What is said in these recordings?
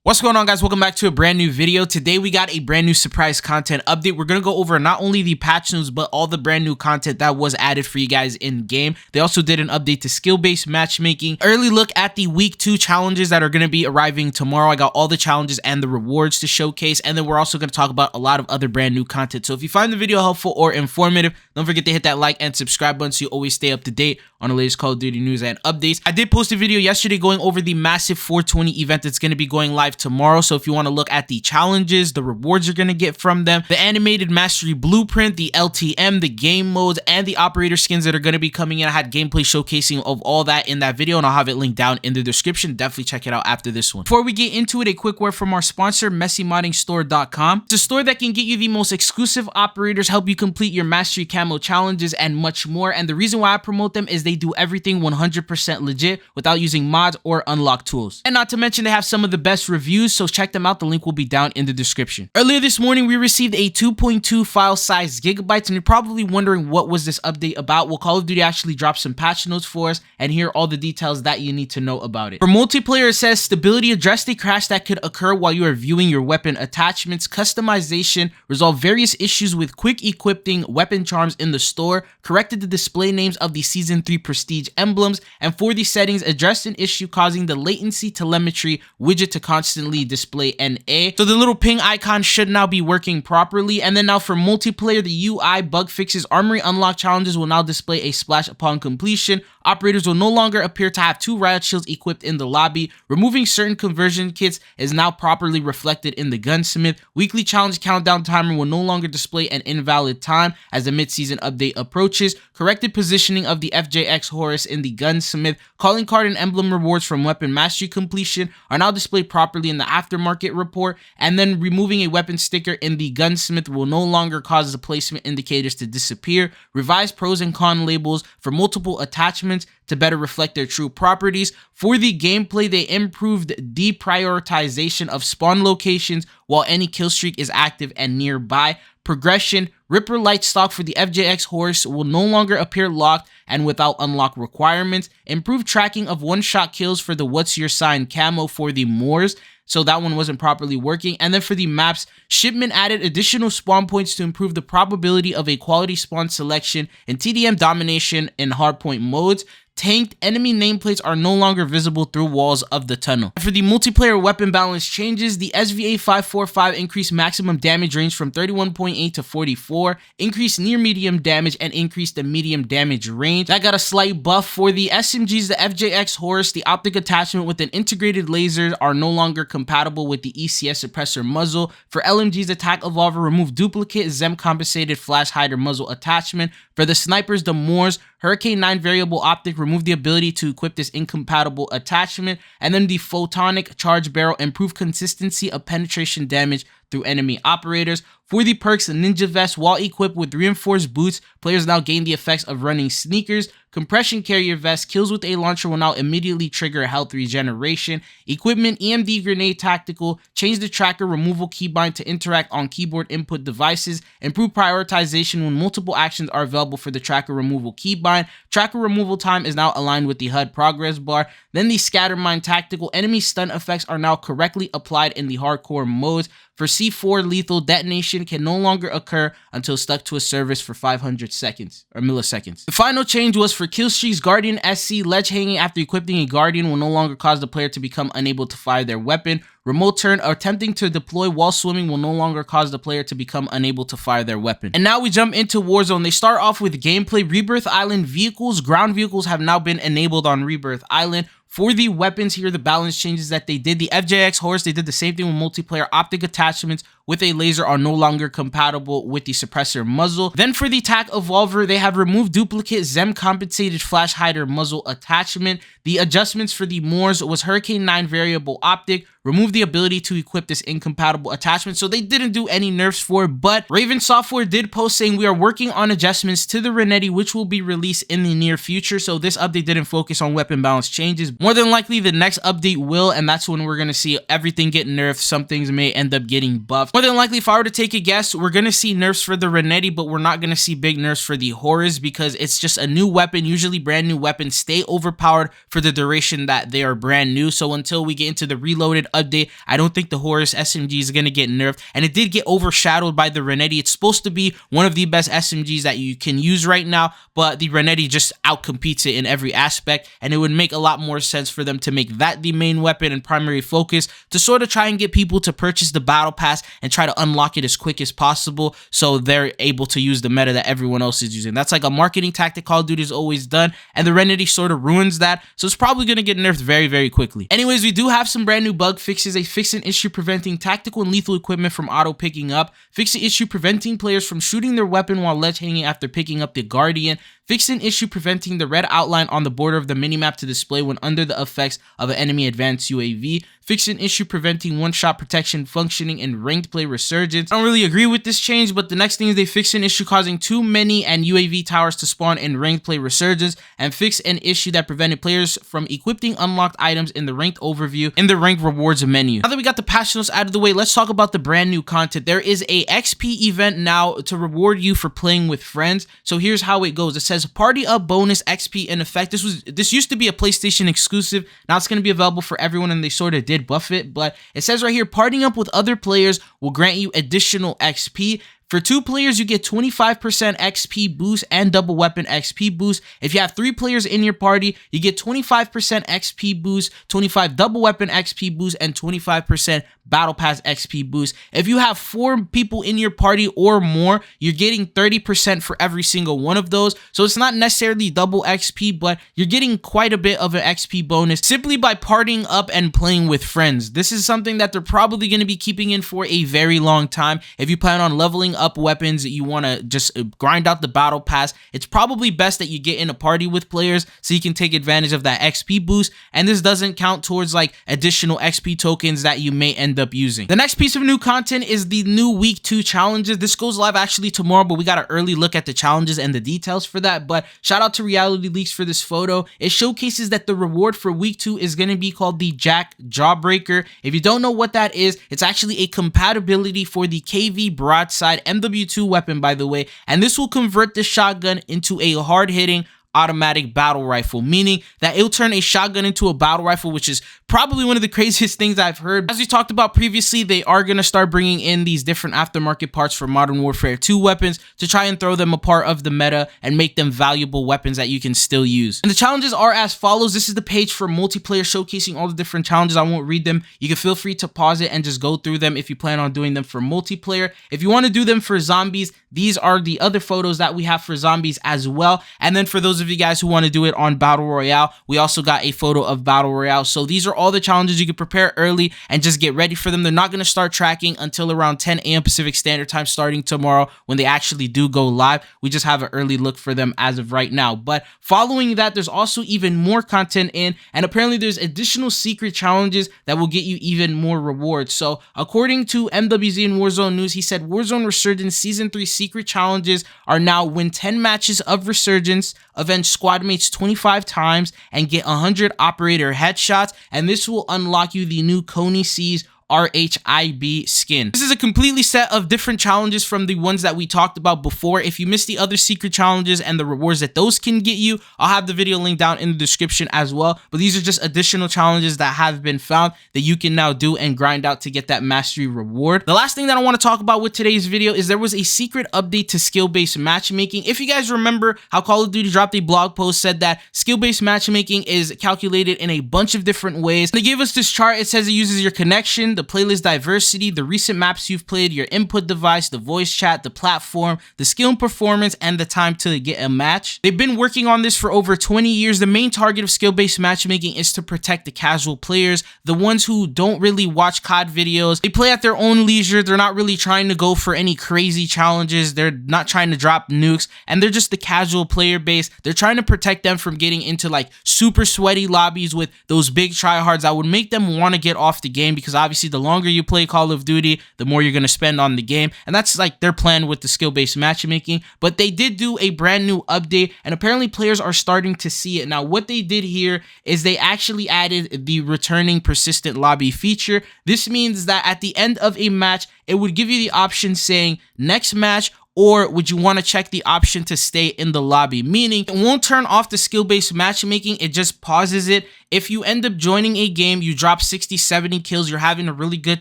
What's going on, guys? Welcome back to a brand new video. Today we got a brand new surprise content update. We're gonna go over not only the patch news but all the brand new content that was added for you guys in game. They also did an update to skill-based matchmaking, early look at the week 2 challenges that are gonna be arriving tomorrow. I got all the challenges and the rewards to showcase, and then we're also gonna talk about a lot of other brand new content. So if you find the video helpful or informative, don't forget to hit that like and subscribe button so you always stay up to date on the latest Call of Duty news and updates. I did post a video yesterday going over the massive 420 event that's gonna be going live tomorrow. So if you want to look at the challenges, the rewards you're going to get from them, the animated mastery blueprint, the LTM, the game modes, and the operator skins that are going to be coming in, I had gameplay showcasing of all that in that video, and I'll have it linked down in the description. Definitely check it out after this one. Before we get into it, a quick word from our sponsor, MessyModdingStore.com. It's a store that can get you the most exclusive operators, help you complete your mastery camo challenges, and much more. And the reason why I promote them is they do everything 100% legit without using mods or unlock tools. And not to mention, they have some of the best reviews, so check them out. The link will be down in the description. Earlier this morning, we received a 2.2 file size gigabytes, and you're probably wondering what was this update about. Well, Call of Duty actually dropped some patch notes for us, and here are all the details that you need to know about it. For multiplayer, it says stability addressed a crash that could occur while you are viewing your weapon attachments, customization, resolve various issues with quick equipping weapon charms in the store, corrected the display names of the Season 3 Prestige emblems, and for the settings, addressed an issue causing the latency telemetry widget to constantly display NA. So the little ping icon should now be working properly. And then now for multiplayer, the UI bug fixes, armory unlock challenges will now display a splash upon completion. Operators will no longer appear to have 2 riot shields equipped in the lobby. Removing certain conversion kits is now properly reflected in the gunsmith. Weekly challenge countdown timer will no longer display an invalid time as the mid-season update approaches. Corrected positioning of the FJX Horus in the gunsmith. Calling card and emblem rewards from weapon mastery completion are now displayed properly in the aftermarket report. And then removing a weapon sticker in the gunsmith will no longer cause the placement indicators to disappear. Revised pros and con labels for multiple attachments to better reflect their true properties. For the gameplay, they improved deprioritization of spawn locations while any kill streak is active and nearby. Progression, Ripper light stock for the FJX Horse will no longer appear locked and without unlock requirements. Improved tracking of one-shot kills for the What's Your Sign camo for the Moors. So that one wasn't properly working. And then for the maps, Shipment added additional spawn points to improve the probability of a quality spawn selection in TDM domination and hardpoint modes. Tanked enemy nameplates are no longer visible through walls of the tunnel. For the multiplayer weapon balance changes, the SVA 545 increased maximum damage range from 31.8 to 44, increased near medium damage, and increased the medium damage range. That got a slight buff. For the SMGs, the FJX Horus, the optic attachment with an integrated laser are no longer compatible with the ECS suppressor muzzle. For LMGs, attack evolver removed duplicate Zem compensated flash hider muzzle attachment. For the snipers, the Moors, Hurricane 9 variable optic removed the ability to equip this incompatible attachment. And then the photonic charge barrel improved consistency of penetration damage through enemy operators. For the perks, the Ninja Vest, while equipped with reinforced boots, players now gain the effects of running sneakers. Compression Carrier Vest, kills with a launcher will now immediately trigger health regeneration. Equipment, EMD Grenade Tactical, change the tracker removal keybind to interact on keyboard input devices. Improve prioritization when multiple actions are available for the tracker removal keybind. Tracker removal time is now aligned with the HUD progress bar. Then the Scattermine Tactical, enemy stun effects are now correctly applied in the hardcore modes. For C4, lethal detonation can no longer occur until stuck to a surface for 500 seconds or milliseconds. The final change was for killstreaks, Guardian SC, ledge hanging after equipping a Guardian will no longer cause the player to become unable to fire their weapon. Remote turn or attempting to deploy while swimming will no longer cause the player to become unable to fire their weapon. And now we jump into Warzone. They start off with gameplay. Rebirth Island vehicles, ground vehicles have now been enabled on Rebirth Island. For the weapons here, the balance changes that they did. The FJX Horse, they did the same thing with multiplayer. Optic attachments with a laser are no longer compatible with the suppressor muzzle. Then for the TAC Evolver, they have removed duplicate Zem compensated flash hider muzzle attachment. The adjustments for the Moors was Hurricane 9 variable optic, remove the ability to equip this incompatible attachment. So they didn't do any nerfs for it, but Raven Software did post saying we are working on adjustments to the Renetti, which will be released in the near future. So this update didn't focus on weapon balance changes. More than likely the next update will, and that's when we're going to see everything get nerfed. Some things may end up getting buffed. More than likely, if I were to take a guess, we're going to see nerfs for the Renetti, but we're not going to see big nerfs for the Horus because it's just a new weapon. Usually brand new weapons stay overpowered for the duration that they are brand new. So until we get into the reloaded update, I don't think the Horus SMG is going to get nerfed. And it did get overshadowed by the Renetti. It's supposed to be one of the best SMGs that you can use right now, but the Renetti just outcompetes it in every aspect, and it would make a lot more sense for them to make that the main weapon and primary focus to sort of try and get people to purchase the battle pass and try to unlock it as quick as possible so they're able to use the meta that everyone else is using. That's like a marketing tactic Call of Duty has always done, and the Renetti sort of ruins that, so it's probably going to get nerfed very, very quickly. Anyways, we do have some brand new bug fixes. They fixed an issue preventing tactical and lethal equipment from auto picking up, fixed the issue preventing players from shooting their weapon while ledge hanging after picking up the Guardian, fixed an issue preventing the red outline on the border of the minimap to display when under the effects of an enemy advanced UAV, fixed an issue preventing one-shot protection functioning in ranked play resurgence. I don't really agree with this change, but the next thing is they fixed an issue causing too many and UAV towers to spawn in ranked play resurgence, and fixed an issue that prevented players from equipping unlocked items in the ranked overview in the ranked rewards menu. Now that we got the patch notes out of the way, let's talk about the brand new content. There is a XP event now to reward you for playing with friends. So here's how it goes. It says party up bonus XP in effect. This used to be a PlayStation exclusive. Now it's going to be available for everyone, and they sort of did buff it, but it says right here, partying up with other players will grant you additional XP. For 2 players, you get 25% XP boost and double weapon XP boost. If you have 3 players in your party, you get 25% XP boost, 25 double weapon XP boost, and 25% battle pass XP boost. If you have 4 people in your party or more, you're getting 30% for every single one of those. So it's not necessarily double XP, but you're getting quite a bit of an XP bonus simply by partying up and playing with friends. This is something that they're probably going to be keeping in for a very long time. If you plan on leveling up weapons, you want to just grind out the battle pass, it's probably best that you get in a party with players so you can take advantage of that XP boost, and this doesn't count towards like additional XP tokens that you may end up using. The next piece of new content is the new week 2 challenges. This goes live actually tomorrow, but we got an early look at the challenges and the details for that. But shout out to Reality Leaks for this photo. It showcases that the reward for week 2 is going to be called the Jack Jawbreaker. If you don't know what that is, it's actually a compatibility for the KV Broadside MW2 weapon, by the way, and this will convert the shotgun into a hard-hitting automatic battle rifle, meaning that it'll turn a shotgun into a battle rifle, which is probably one of the craziest things I've heard. As we talked about previously, they are going to start bringing in these different aftermarket parts for Modern Warfare 2 weapons to try and throw them a part of the meta and make them valuable weapons that you can still use. And the challenges are as follows. This is the page for multiplayer showcasing all the different challenges. I won't read them. You can feel free to pause it and just go through them if you plan on doing them for multiplayer. If you want to do them for zombies, these are the other photos that we have for zombies as well. And then for those of you guys who want to do it on Battle Royale, we also got a photo of Battle Royale. So these are all the challenges you can prepare early and just get ready for them. They're not going to start tracking until around 10 a.m. Pacific Standard Time starting tomorrow when they actually do go live. We just have an early look for them as of right now. But following that, there's also even more content in, and apparently there's additional secret challenges that will get you even more rewards. So according to MW3 and Warzone News, he said Warzone Resurgence Season 3 secret challenges are now win 10 matches of Resurgence, avenge squad mates 25 times, and get 100 operator headshots, and this will unlock you the new Coney C's RHIB skin. This is a completely set of different challenges from the ones that we talked about before. If you missed the other secret challenges and the rewards that those can get you, I'll have the video link down in the description as well. But these are just additional challenges that have been found that you can now do and grind out to get that mastery reward. The last thing that I want to talk about with today's video is there was a secret update to skill-based matchmaking. If you guys remember how Call of Duty dropped a blog post said that skill-based matchmaking is calculated in a bunch of different ways. They gave us this chart. It says it uses your connection, the playlist diversity, the recent maps you've played, your input device, the voice chat, the platform, the skill and performance, and the time to get a match. They've been working on this for over 20 years. The main target of skill-based matchmaking is to protect the casual players, the ones who don't really watch COD videos. They play at their own leisure. They're not really trying to go for any crazy challenges. They're not trying to drop nukes, and they're just the casual player base. They're trying to protect them from getting into like super sweaty lobbies with those big tryhards that would make them want to get off the game, because obviously obviously the longer you play Call of Duty, the more you're going to spend on the game, and that's like their plan with the skill-based matchmaking. But they did do a brand new update, and apparently players are starting to see it. Now, what they did here is they actually added the returning persistent lobby feature. This means that at the end of a match, it would give you the option saying next match, or would you want to check the option to stay in the lobby? Meaning, it won't turn off the skill-based matchmaking, it just pauses it. If you end up joining a game, you drop 60, 70 kills, you're having a really good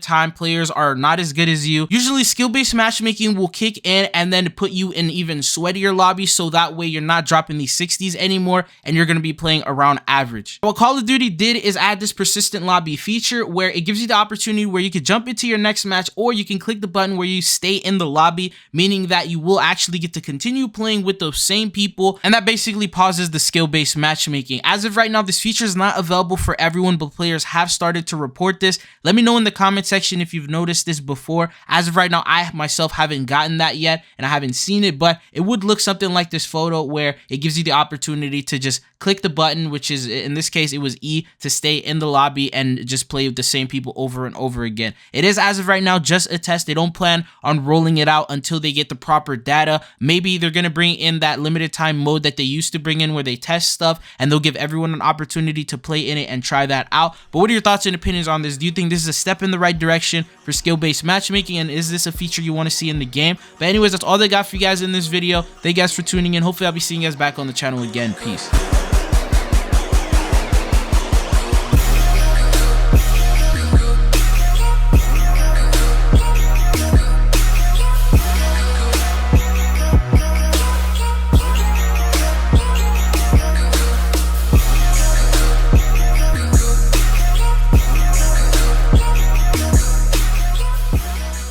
time, players are not as good as you, usually skill-based matchmaking will kick in and then put you in even sweatier lobbies, so that way you're not dropping these 60s anymore and you're going to be playing around average. What Call of Duty did is add this persistent lobby feature where it gives you the opportunity where you could jump into your next match, or you can click the button where you stay in the lobby, meaning that you will actually get to continue playing with those same people, and that basically pauses the skill-based matchmaking. As of right now, this feature is not available for everyone, but players have started to report this. Let me know in the comment section if you've noticed this before. As of right now, I myself haven't gotten that yet, and I haven't seen it, but it would look something like this photo where it gives you the opportunity to just click the button, which is, in this case, it was E, to stay in the lobby and just play with the same people over and over again. It is, as of right now, just a test. They don't plan on rolling it out until they get the proper data. Maybe they're going to bring in that limited time mode that they used to bring in where they test stuff, and they'll give everyone an opportunity to play in it and try that out. But what are your thoughts and opinions on this? Do you think this is a step in the right direction for skill-based matchmaking, and is this a feature you want to see in the game? But anyways, that's all they got for you guys in this video. Thank you guys for tuning in. Hopefully I'll be seeing you guys back on the channel again. Peace.